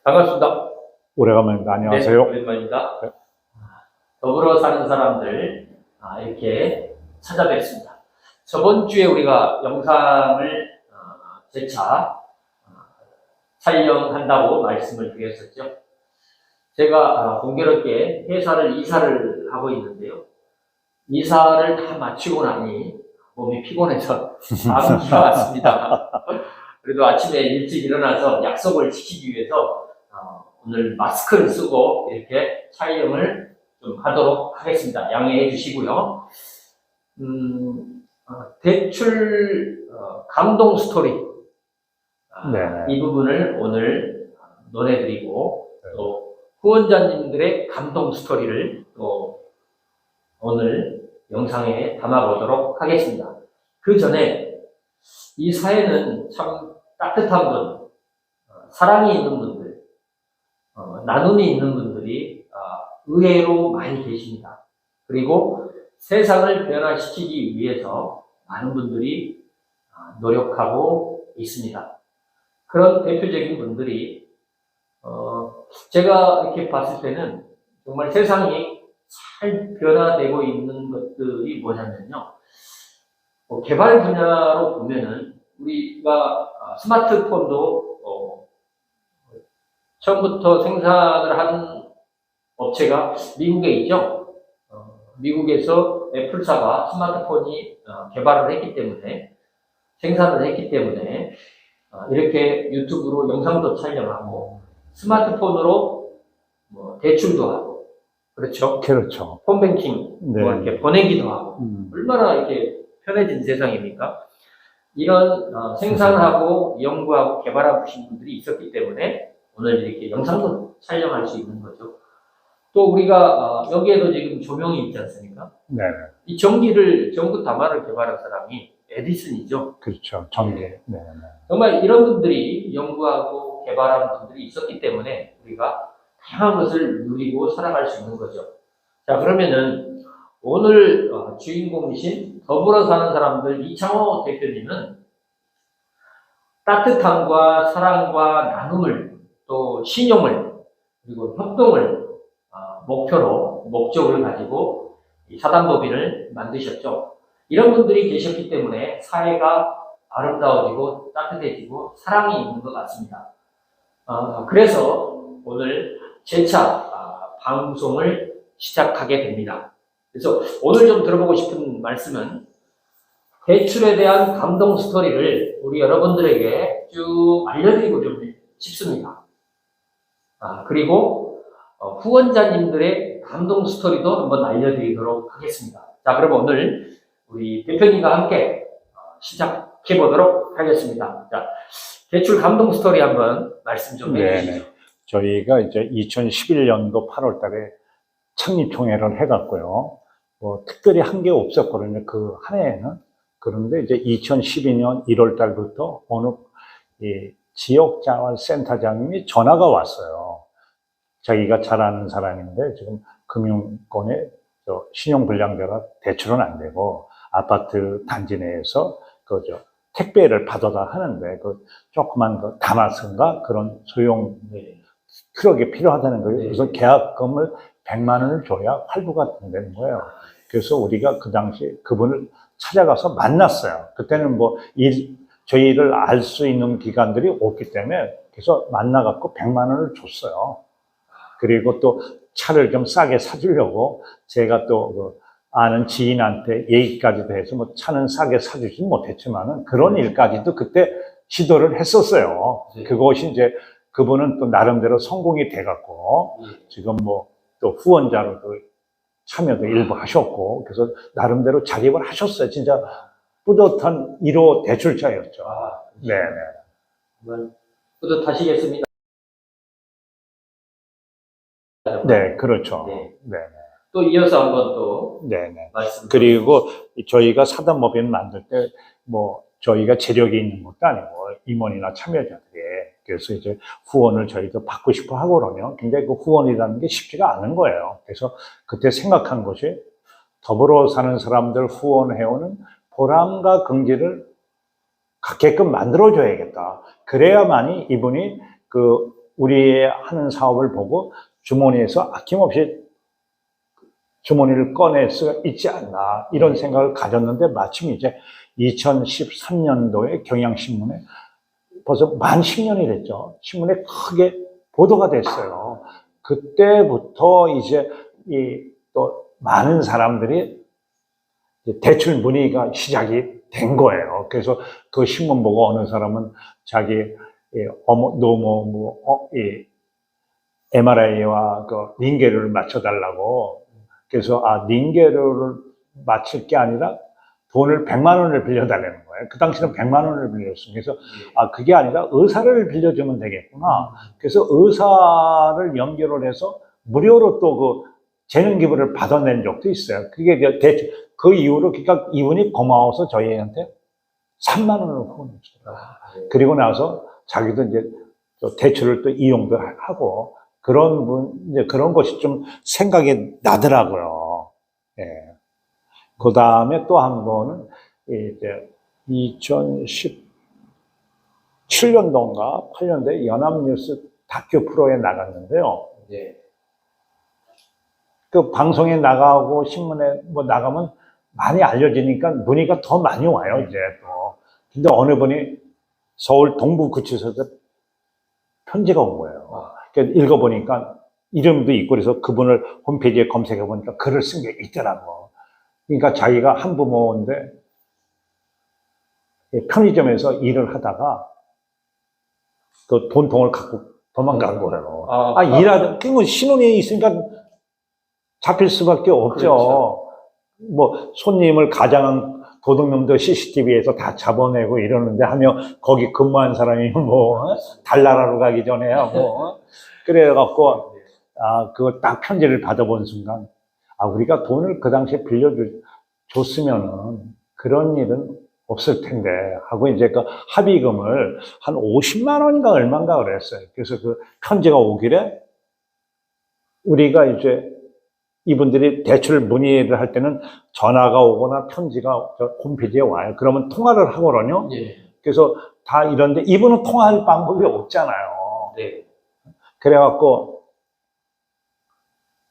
반갑습니다. 오래간만입니다. 네, 안녕하세요. 오랜만입니다. 네. 더불어 사는 사람들, 이렇게 찾아뵙습니다. 저번 주에 우리가 영상을 재차 촬영한다고 말씀을 드렸었죠. 제가 공교롭게 회사를 이사를 하고 있는데요. 이사를 다 마치고 나니 몸이 피곤해서 감기가 왔습니다. 그래도 아침에 일찍 일어나서 약속을 지키기 위해서 오늘 마스크를 쓰고 이렇게 촬영을 좀 하도록 하겠습니다. 양해해 주시고요. 대출 감동 스토리 이 부분을 오늘 논해드리고 또 후원자님들의 감동 스토리를 또 오늘 영상에 담아보도록 하겠습니다. 그 전에 이 사회는 참 따뜻한 분, 사랑이 있는 분들, 나눔이 있는 분들이 의외로 많이 계십니다. 그리고 세상을 변화시키기 위해서 많은 분들이 노력하고 있습니다. 그런 대표적인 분들이 제가 이렇게 봤을 때는 정말 세상이 잘 변화되고 있는 것들이 뭐냐면요. 개발 분야로 보면은 우리가 스마트폰도 처음부터 생산을 한 업체가 미국에 있죠. 미국에서 애플사가 스마트폰이 개발을 했기 때문에 생산을 했기 때문에 이렇게 유튜브로 영상도 촬영하고 스마트폰으로 뭐 대출도 하고 그렇죠. 그렇죠. 폰뱅킹 네. 뭐 이렇게 보내기도 하고 얼마나 이렇게 편해진 세상입니까? 이런 생산을 하고 연구하고 개발하신 분들이 있었기 때문에 오늘 이렇게 영상도 촬영할 수 있는 거죠. 또 우리가 여기에도 지금 조명이 있지 않습니까? 네. 이 전구 다마를 개발한 사람이 에디슨이죠. 그렇죠. 전기. 네. 정말 이런 분들이 연구하고 개발한 분들이 있었기 때문에 우리가 다양한 것을 누리고 살아갈 수 있는 거죠. 자, 그러면은 오늘 주인공이신 더불어 사는 사람들 이창호 대표님은 따뜻함과 사랑과 나눔을 또 신용을 그리고 협동을 목적을 가지고 이 사단법인을 만드셨죠. 이런 분들이 계셨기 때문에 사회가 아름다워지고 따뜻해지고 사랑이 있는 것 같습니다. 그래서 오늘 재차 방송을 시작하게 됩니다. 그래서 오늘 좀 들어보고 싶은 말씀은 대출에 대한 감동 스토리를 우리 여러분들에게 쭉 알려드리고 좀 싶습니다. 그리고 후원자님들의 감동 스토리도 한번 알려드리도록 하겠습니다. 자, 그럼 오늘 우리 대표님과 함께 시작해 보도록 하겠습니다. 자, 대출 감동 스토리 한번 말씀 좀 해주시죠. 저희가 이제 2011년도 8월 달에 창립총회를 해갖고요. 뭐 특별히 한 게 없었거든요. 그 한 해에는. 그런데 이제 2012년 1월 달부터 어느 지역자활센터장님이 전화가 왔어요. 자기가 잘 아는 사람인데 지금 금융권에 신용불량자가 대출은 안 되고 아파트 단지 내에서 택배를 받아다 하는데 그 조그만 그 다마스인가 그런 소형 트럭이 필요하다는 거예요. 그래서 계약금을 100만 원을 줘야 환류가 된다는 거예요. 그래서 우리가 그 당시 그분을 찾아가서 만났어요. 그때는 뭐 저희를 알 수 있는 기관들이 없기 때문에 그래서 만나갖고 100만 원을 줬어요. 그리고 또 차를 좀 싸게 사주려고 제가 또 아는 지인한테 얘기까지도 해서 뭐 차는 싸게 사주진 못했지만은 그런 일까지도 그때 시도를 했었어요. 그것이 이제 그분은 또 나름대로 성공이 돼갖고 지금 뭐 또 후원자로도 참여도 일부 하셨고 그래서 나름대로 자립을 하셨어요. 진짜 뿌듯한 1호 대출자였죠. 네네. 정말 뿌듯하시겠습니다. 네, 그렇죠. 네. 또 이어서 한번 또 말씀. 그리고 저희가 사단법인 만들 때 뭐 저희가 재력이 있는 것도 아니고 임원이나 참여자들이 그래서 이제 후원을 저희도 받고 싶어 하고 그러면 굉장히 그 후원이라는 게 쉽지가 않은 거예요. 그래서 그때 생각한 것이 더불어 사는 사람들 후원해오는 보람과 긍지를 갖게끔 만들어줘야겠다. 그래야만이 이분이 그 우리 하는 사업을 보고 주머니에서 아낌없이 주머니를 꺼낼 수가 있지 않나 이런 생각을 가졌는데 마침 이제 2013년도에 경향신문에 벌써 만 10년이 됐죠. 신문에 크게 보도가 됐어요. 그때부터 이제 또 많은 사람들이 대출 문의가 시작이 된 거예요. 그래서 그 신문 보고 어느 사람은 자기 MRI와 그 링게르를 맞춰달라고. 그래서 링게르를 맞출 게 아니라 돈을 100만 원을 빌려달라는 거예요. 그 당시는 100만 원을 빌렸어요. 그래서 그게 아니라 의사를 빌려주면 되겠구나. 그래서 의사를 연결을 해서 무료로 또 그 재능 기부를 받아낸 적도 있어요. 그게 그 이후로 그러니까 이분이 고마워서 저희한테 3만 원을 후원했어요. 그리고 나서 자기도 이제 또 대출을 또 이용도 하고 이제 그런 것이 좀 생각이 나더라고요. 예. 그 다음에 또 한 번은 이제 2017년도인가 8년도에 연합뉴스 다큐 프로에 나갔는데요. 네. 그 방송에 나가고 신문에 뭐 나가면 많이 알려지니까 문의가 더 많이 와요, 이제 또. 근데 어느 분이 서울 동부구치소에서 편지가 온 거예요. 그러니까 읽어보니까 이름도 있고 그래서 그분을 홈페이지에 검색해보니까 글을 쓴 게 있더라고. 그러니까 자기가 한부모인데 편의점에서 일을 하다가 그 돈통을 갖고 도망간 거예요. 그건 신혼이 있으니까 잡힐 수밖에 없죠. 그렇죠. 뭐 손님을 가장한 도둑놈도 CCTV에서 다 잡아내고 이러는데 하며 거기 근무한 사람이 뭐 달나라로 가기 전에 하고 그래갖고 그거 딱 편지를 받아본 순간 우리가 돈을 그 당시에 빌려줬으면은 그런 일은 없을 텐데 하고 이제 그 합의금을 한 50만 원인가 얼마인가 그랬어요. 그래서 그 편지가 오길래 우리가 이제 이분들이 대출 문의를 할 때는 전화가 오거나 편지가 홈페이지에 와요. 그러면 통화를 하거든요. 예. 그래서 다 이런데 이분은 통화할 방법이 없잖아요. 네. 그래갖고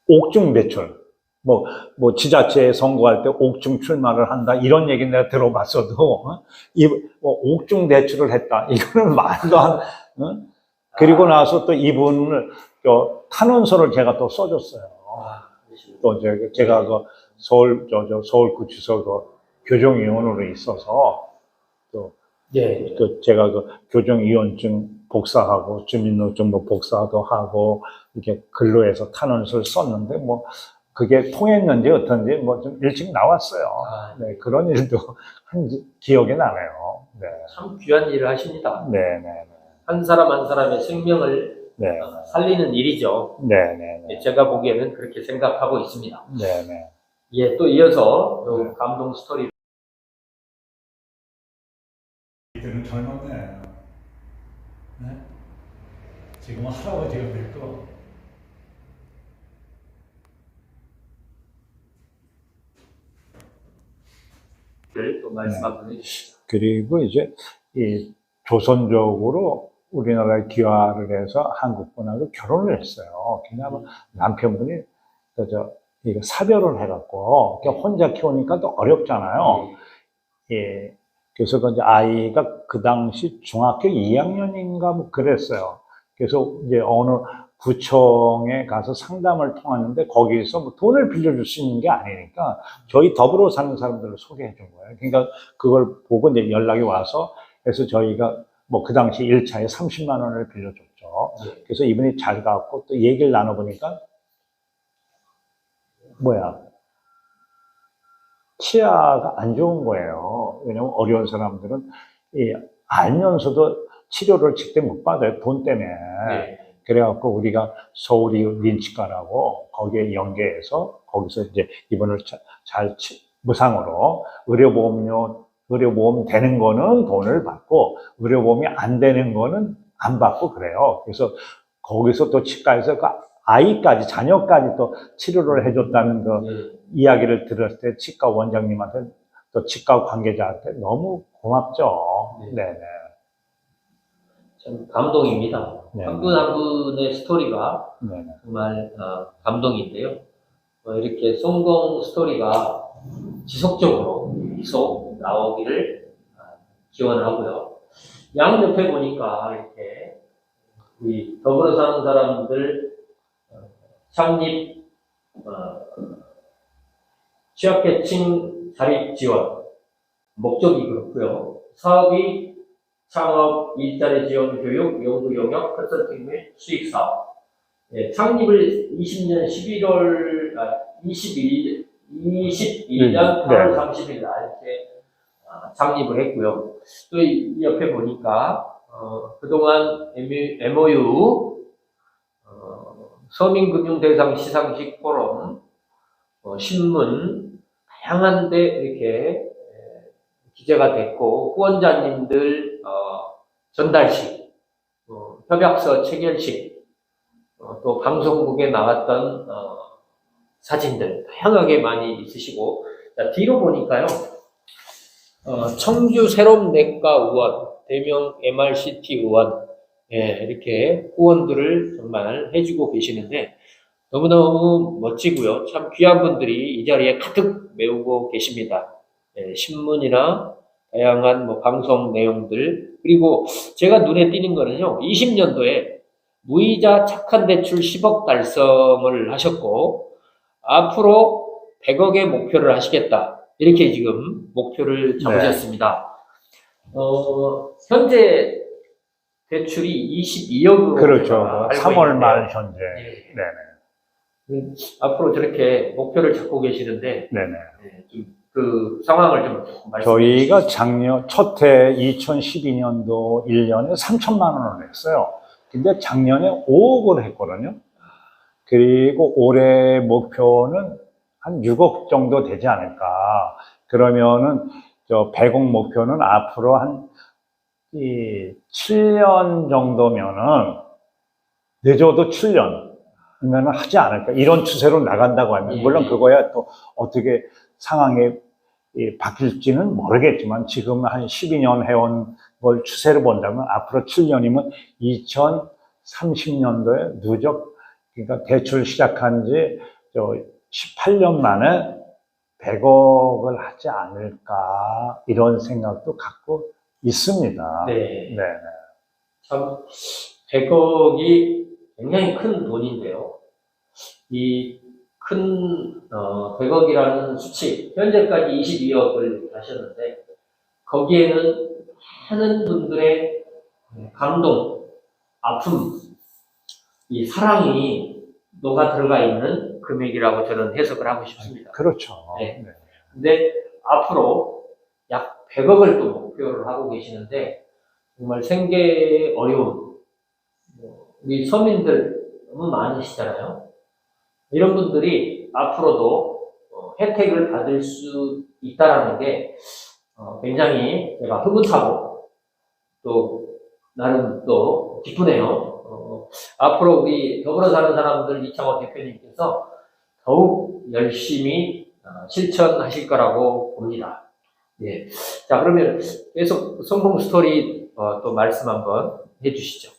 옥중 대출, 뭐 지자체에 선거할 때 옥중 출마를 한다 이런 얘기 내가 들어봤어도 옥중 대출을 했다 이거는 말도 안. 그리고 나서 또 이분을 탄원서를 제가 또 써줬어요. 또 제가 그 서울구치소 그 교정위원으로 있어서 또 예. 제가 그 교정위원증 복사하고 주민등록증 복사도 하고 이렇게 글로 해서 탄원서를 썼는데 뭐 그게 통했는지 어떤지 뭐 좀 일찍 나왔어요. 네, 그런 일도 한 기억이 나네요. 네. 참 귀한 일을 하십니다. 네. 한 사람 한 사람의 생명을 네. 살리는 일이죠. 네. 제가 보기에는 그렇게 생각하고 있습니다. 네. 예, 또 이어서 요 감동 스토리. 이들은 젊었네. 네? 지금은 할아버지가 됐고. 또 말씀 한번 해주시죠. 그리고 이제 이 조선족으로 우리나라에 귀화를 해서 한국분하고 결혼을 했어요. 그냥 남편분이 이거 사별을 해갖고 혼자 키우니까 또 어렵잖아요. 예. 그래서 그 이제 아이가 그 당시 중학교 2학년인가 뭐 그랬어요. 그래서 이제 어느 구청에 가서 상담을 통하는데 거기에서 뭐 돈을 빌려줄 수 있는 게 아니니까 저희 더불어 사는 사람들을 소개해 준 거예요. 그러니까 그걸 보고 이제 연락이 와서 그래서 저희가 뭐 그 당시 1차에 30만 원을 빌려줬죠. 그래서 이분이 잘 가고 또 얘기를 나눠보니까 치아가 안 좋은 거예요. 왜냐면 어려운 사람들은 알면서도 치료를 직접 못 받아요. 돈 때문에. 네. 그래갖고 우리가 서울이 린치과라고 거기에 연계해서 거기서 이제 이분을 무상으로 의료보험 되는 거는 돈을 받고 의료보험이 안 되는 거는 안 받고 그래요. 그래서 거기서 또 치과에서 그 아이까지 자녀까지 또 치료를 해줬다는 그 이야기를 들었을 때 치과 원장님한테 또 치과 관계자한테 너무 고맙죠. 네네. 참 감동입니다. 네. 한 분 한 분의 스토리가 네. 정말 감동인데요. 이렇게 성공 스토리가 지속적으로 계속 나오기를 기원하고요. 양옆에 보니까 이렇게 우리 더불어 사는 사람들 창립 취약계층 자립 지원 목적이 그렇고요. 사업이 창업, 일자리 지원, 교육, 연구 영역, 컨설팅 및 수익 사업. 예, 창립을 20년 11월 21년 8월 30일 날 이렇게 창립을 했고요. 또 이 옆에 보니까 그동안 MOU 서민금융대상 시상식 포럼 신문 다양한 데 이렇게 기재가 됐고 후원자님들 전달식 협약서 체결식 또 방송국에 나왔던 사진들 다양하게 많이 있으시고 자, 뒤로 보니까요 청주 새롬내과 의원 대명 MRCT 의원 예, 이렇게 후원들을 정말 해주고 계시는데 너무너무 멋지고요. 참 귀한 분들이 이 자리에 가득 메우고 계십니다. 예, 신문이나 다양한 뭐 방송 내용들 그리고 제가 눈에 띄는 거는요. 20년도에 무이자 착한 대출 10억 달성을 하셨고 앞으로 100억의 목표를 하시겠다. 이렇게 지금 목표를 잡으셨습니다. 현재 대출이 22억으로 그렇죠. 3월 말 현재. 네. 네네. 앞으로 저렇게 목표를 잡고 계시는데 네네. 좀 그 상황을 좀 말씀해 저희가 주시죠. 작년 첫해 2012년도 1년에 3천만 원을 했어요. 근데 작년에 5억을 했거든요. 그리고 올해 목표는 한 6억 정도 되지 않을까. 그러면은 저 100억 목표는 앞으로 한 7년 정도면은 늦어도 7년이면 하지 않을까. 이런 추세로 나간다고 하면 물론 그거야 또 어떻게 상황이 바뀔지는 모르겠지만 지금 한 12년 해온 걸 추세를 본다면 앞으로 7년이면 2030년도에 누적 그러니까 대출 시작한 지 18년 만에 100억을 하지 않을까 이런 생각도 갖고 있습니다. 네. 네. 참 100억이 굉장히 큰 돈인데요. 이 큰 100억이라는 수치 현재까지 22억을 하셨는데 거기에는 많은 분들의 감동, 아픔, 이 사랑이 녹아 들어가 있는 금액이라고 저는 해석을 하고 싶습니다. 그렇죠. 네. 네. 근데 앞으로 약 100억을 또 목표를 하고 계시는데 정말 생계 어려움, 우리 서민들 너무 많으시잖아요. 이런 분들이 앞으로도 혜택을 받을 수 있다라는 게 굉장히 제가 흐뭇하고 또 나름 또 기쁘네요. 앞으로 우리 더불어 사는 사람들 이창호 대표님께서 더욱 열심히 실천하실 거라고 봅니다. 예. 자, 그러면 계속 성공 스토리 또 말씀 한번 해주시죠.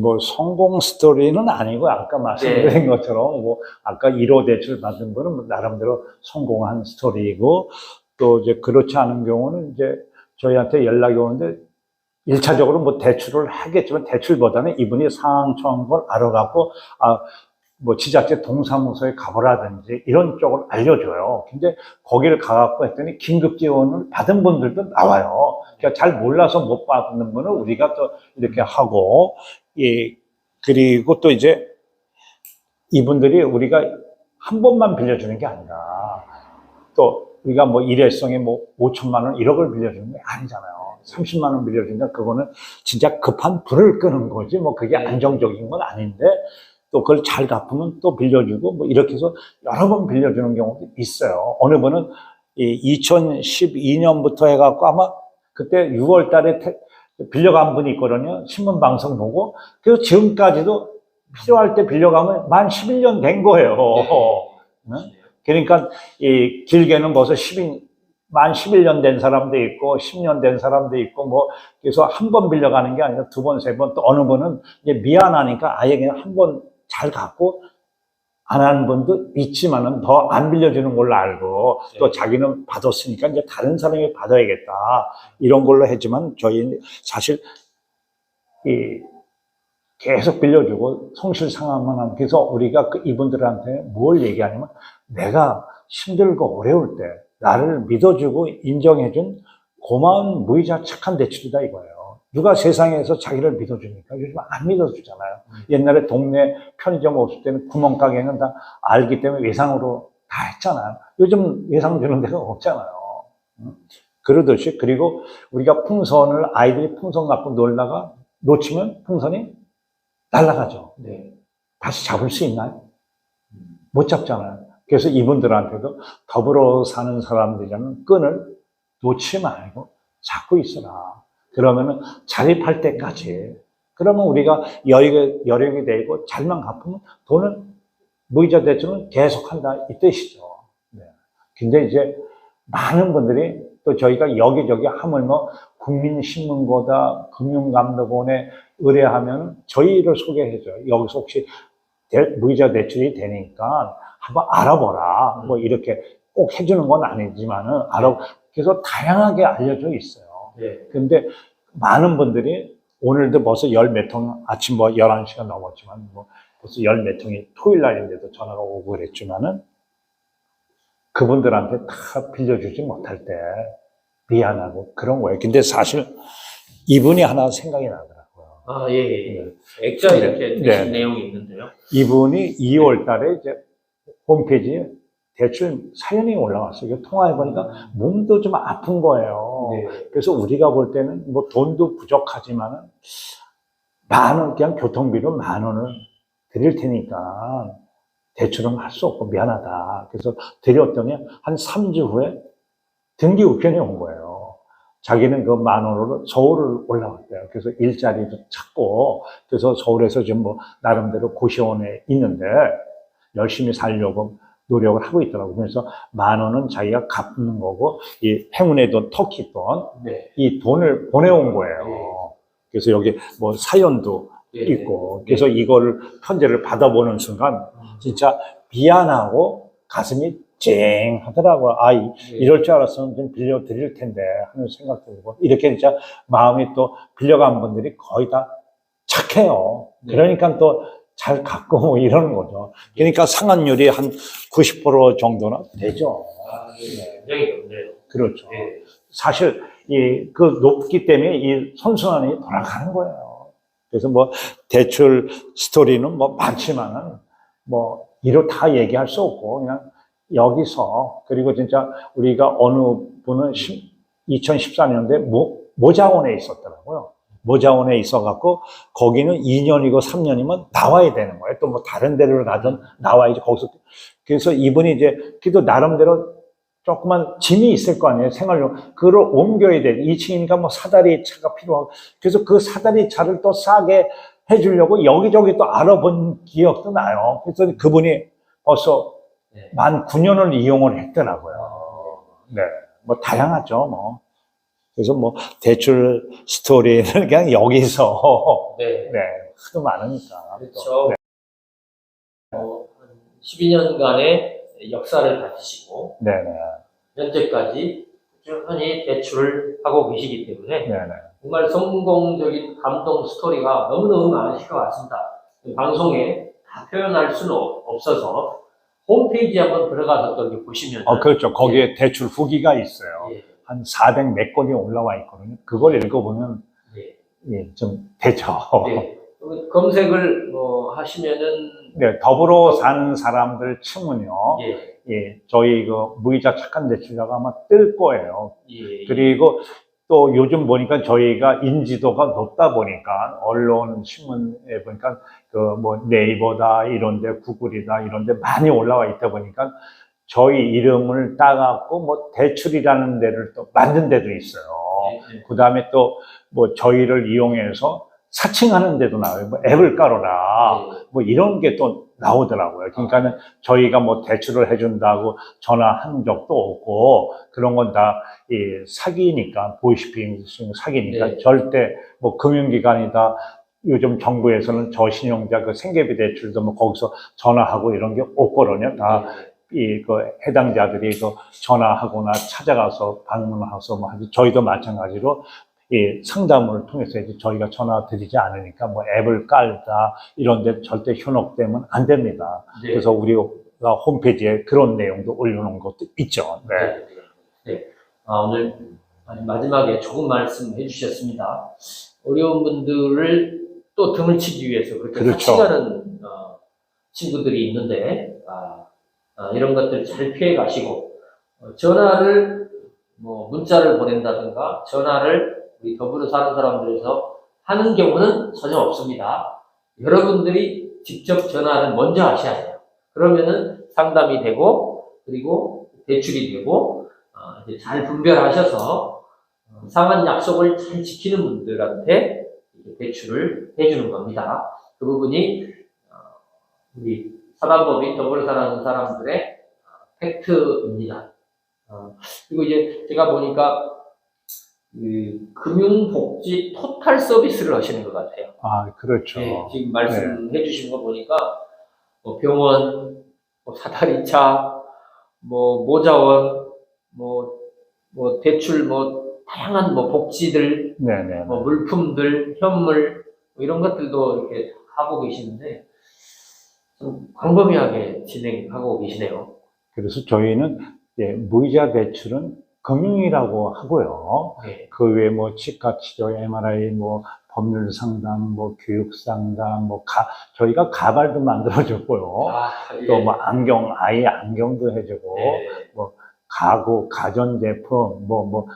뭐 성공 스토리는 아니고 아까 말씀드린 것처럼 뭐 아까 1호 대출 받은 분은 뭐 나름대로 성공한 스토리이고 또 이제 그렇지 않은 경우는 이제 저희한테 연락이 오는데 1차적으로 뭐 대출을 하겠지만 대출보다는 이분이 상황 처한 걸 알아갖고 뭐 지자체 동사무소에 가보라든지 이런 쪽을 알려줘요. 근데 거기를 가갖고 했더니 긴급 지원을 받은 분들도 나와요. 그러니까 잘 몰라서 못 받는 분은 우리가 또 이렇게 하고, 예, 그리고 또 이제 이분들이 우리가 한 번만 빌려주는 게 아니라 또 우리가 뭐 일회성에 뭐 5천만 원 1억을 빌려주는 게 아니잖아요. 30만 원 빌려주니까 그거는 진짜 급한 불을 끄는 거지 뭐 그게 안정적인 건 아닌데 또 그걸 잘 갚으면 또 빌려주고 뭐 이렇게 해서 여러 번 빌려주는 경우도 있어요. 어느 분은 2012년부터 해갖고 아마 그때 6월 달에 빌려간 분이 있거든요. 신문 방송 보고. 그래서 지금까지도 필요할 때 빌려가면 만 11년 된 거예요. 네. 그러니까 길게는 벌써 12년 만 11년 된 사람도 있고 10년 된 사람도 있고 뭐 그래서 한 번 빌려가는 게 아니라 두 번, 세 번 또 어느 분은 이제 미안하니까 아예 그냥 한 번 잘 갚고 안 하는 분도 있지만은 더 안 빌려주는 걸로 알고 또 자기는 받았으니까 이제 다른 사람이 받아야겠다 이런 걸로 했지만 저희 사실 이 계속 빌려주고 성실 상환만 하면 그래서 우리가 이분들한테 뭘 얘기하냐면 내가 힘들고 어려울 때 나를 믿어주고 인정해준 고마운 무이자 착한 대출이다 이거예요. 누가 세상에서 자기를 믿어주니까 요즘 안 믿어주잖아요. 옛날에 동네 편의점 없을 때는 구멍가게는 다 알기 때문에 외상으로 다 했잖아요. 요즘 외상 주는 데가 없잖아요. 그러듯이 그리고 우리가 풍선을 아이들이 풍선 갖고 놀다가 놓치면 풍선이 날아가죠. 네. 다시 잡을 수 있나요? 못 잡잖아요. 그래서 이분들한테도 더불어 사는 사람들이라는 끈을 놓지 말고 잡고 있어라. 그러면은 자립할 때까지. 그러면 우리가 여력이 되고 잘만 갚으면 돈은 무이자 대출은 계속한다 이 뜻이죠. 네. 근데 이제 많은 분들이 또 저희가 여기저기 하물며 국민신문고다 금융감독원에 의뢰하면 저희를 소개해줘요. 여기서 혹시 무이자 대출이 되니까 한번 알아보라. 뭐 이렇게 꼭 해주는 건 아니지만은 그래서 다양하게 알려져 있어요. 네. 근데 많은 분들이 오늘도 벌써 열 몇 통, 아침 뭐 11시가 넘었지만 뭐 벌써 열 몇 통이 토요일 날인데도 전화가 오고 그랬지만은 그분들한테 다 빌려주지 못할 때 미안하고 그런 거예요. 근데 사실 이분이 하나 생각이 나더라고요. 아, 예, 예. 액자 이렇게 되신 내용이 있는데요. 이분이 2월 달에 이제 홈페이지에 대출 사연이 올라왔어요. 이거 통화해보니까 몸도 좀 아픈 거예요. 네. 그래서 우리가 볼 때는 뭐 돈도 부족하지만은 10,000원, 그냥 교통비로 10,000원을 드릴 테니까 대출은 할 수 없고 미안하다. 그래서 드렸더니 한 3주 후에 등기 우편이 온 거예요. 자기는 그 10,000원으로 서울을 올라왔대요. 그래서 일자리도 찾고, 그래서 서울에서 지금 뭐 나름대로 고시원에 있는데 열심히 살려고 노력을 하고 있더라고요. 그래서 10,000원은 자기가 갚는 거고, 이 행운의 돈, 터키 돈, 네. 이 돈을 보내온 거예요. 네. 그래서 여기 뭐 사연도 네. 있고, 그래서 이거를 편지를 받아보는 순간 진짜 미안하고 가슴이 쨍하더라고요. 아, 이럴 줄 알았으면 좀 빌려드릴 텐데 하는 생각 들고, 이렇게 진짜 마음이 또 빌려간 분들이 거의 다 착해요. 네. 그러니까 또 잘 갚고 뭐 이러는 거죠. 그러니까 상환율이 한 90% 정도나 되죠. 아, 네. 굉장히 높네요. 그렇죠. 네. 사실 그 높기 때문에 이 선순환이 돌아가는 거예요. 그래서 뭐 대출 스토리는 뭐 많지만은 뭐 이로 다 얘기할 수 없고 그냥 여기서 그리고 진짜 우리가 어느 분은 2014년도에 모자원에 있었더라고요. 모자원에 있어갖고 거기는 2년이고 3년이면 나와야 되는 거예요. 또 뭐 다른 데를 가든 나와야지 거기서. 그래서 이분이 이제 그래도 나름대로 조그만 짐이 있을 거 아니에요. 생활용. 그걸 옮겨야 돼. 2층이니까 뭐 사다리 차가 필요하고. 그래서 그 사다리 차를 또 싸게 해주려고 여기저기 또 알아본 기억도 나요. 그래서 그분이 벌써 만 9년을 이용을 했더라고요. 네. 뭐 다양하죠, 뭐. 그래서 뭐 대출 스토리는 그냥 여기서. 네. 네. 하도 많으니까. 그렇죠. 네. 12년간의 역사를 가지시고 네네. 현재까지 꾸준히 대출을 하고 계시기 때문에 네네. 정말 성공적인 감동 스토리가 너무너무 많으실 것 같습니다. 방송에 다 표현할 수는 없어서 홈페이지 한번 들어가서 또 이렇게 보시면 그렇죠. 거기에 대출 후기가 있어요. 예. 한 400 몇 건이 올라와 있거든요. 그걸 읽어보면 좀 되죠. 네. 검색을 하시면은 네, 더불어 사는 사람들 층은요. 예. 저희 그 무이자 착한 대출자가 아마 뜰 거예요. 예. 그리고 또 요즘 보니까 저희가 인지도가 높다 보니까 언론 신문에 보니까 그 뭐 네이버다 이런데 구글이다 이런데 많이 올라와 있다 보니까 저희 이름을 따갖고 뭐 대출이라는 데를 또 만든 데도 있어요. 그 다음에 또 뭐 저희를 이용해서 사칭하는 데도 나와요. 뭐 앱을 깔아라. 뭐 이런 게 또 나오더라고요. 그러니까는 저희가 뭐 대출을 해준다고 전화한 적도 없고, 그런 건 다 사기니까, 보이스피싱 사기니까 네. 절대 뭐 금융기관이다. 요즘 정부에서는 저신용자 그 생계비 대출도 뭐 거기서 전화하고 이런 게 없거든요. 다 그 해당자들이 그 전화하거나 찾아가서 방문해서 뭐 하지. 저희도 마찬가지로 상담을 통해서 이제 저희가 전화 드리지 않으니까 뭐 앱을 깔다 이런데 절대 현혹되면 안 됩니다. 네. 그래서 우리가 홈페이지에 그런 내용도 올려놓은 것도 있죠. 네. 네. 오늘 마지막에 조금 말씀해 주셨습니다. 어려운 분들을 또 등을 치기 위해서 그렇게 그렇죠. 사칭하는 친구들이 있는데 이런 것들 잘 피해 가시고 전화를 뭐 문자를 보낸다든가 전화를 우리 더불어 사는 사람들에서 하는 경우는 전혀 없습니다. 여러분들이 직접 전화를 먼저 하셔야 돼요. 그러면은 상담이 되고 그리고 대출이 되고 이제 잘 분별하셔서 상한 약속을 잘 지키는 분들한테 대출을 해주는 겁니다. 그 부분이 우리 사단법인 더불어 사는 사람들의 팩트입니다. 그리고 이제 제가 보니까 금융복지 토탈 서비스를 하시는 것 같아요. 그렇죠. 네, 지금 말씀해 주신 거 보니까 뭐 병원, 뭐 사다리차, 뭐 모자원, 뭐 대출, 뭐 다양한 뭐 복지들, 네네. 뭐 물품들, 현물 뭐 이런 것들도 이렇게 하고 계시는데 좀 광범위하게 진행하고 계시네요. 그래서 저희는 무이자 대출은 금융이라고 하고요. 네. 그 외에 뭐 치과 치료, MRI, 뭐 법률 상담, 뭐 교육 상담, 뭐 저희가 가발도 만들어줬고요. 또 뭐 안경, 아이 안경도 해주고, 뭐 가구, 가전제품, 뭐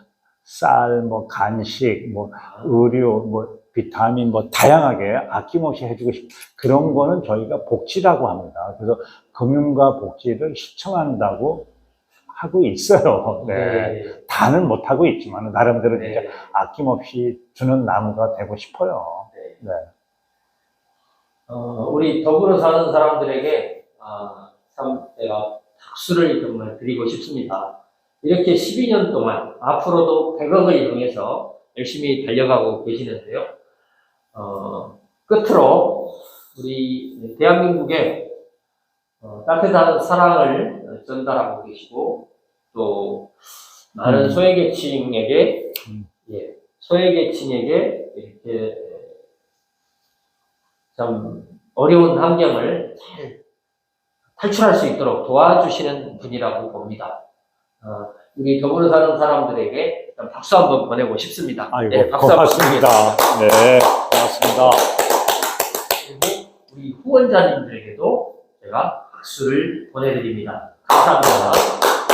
쌀, 뭐 간식, 뭐 의류, 뭐 비타민, 뭐 다양하게 아낌없이 해주고 그런 거는 저희가 복지라고 합니다. 그래서 금융과 복지를 실천한다고 하고 있어요. 네. 다는 못하고 있지만, 나름대로 진짜 아낌없이 주는 나무가 되고 싶어요. 네. 우리 더불어 사는 사람들에게, 참, 제가 박수를 정말 드리고 싶습니다. 이렇게 12년 동안, 앞으로도 100억을 이용해서 열심히 달려가고 계시는데요. 끝으로, 우리 대한민국에 따뜻한 사랑을 전달하고 계시고 또 많은 소외계층에게 이렇게 참 어려운 환경을 잘 탈출할 수 있도록 도와주시는 분이라고 봅니다. 우리 더불어 사는 사람들에게 박수 한번 보내고 싶습니다. 아이고, 박수 고맙습니다. 네, 고맙습니다. 그리고 우리 후원자님들에게도 제가 박수를 보내드립니다. 감사합니다.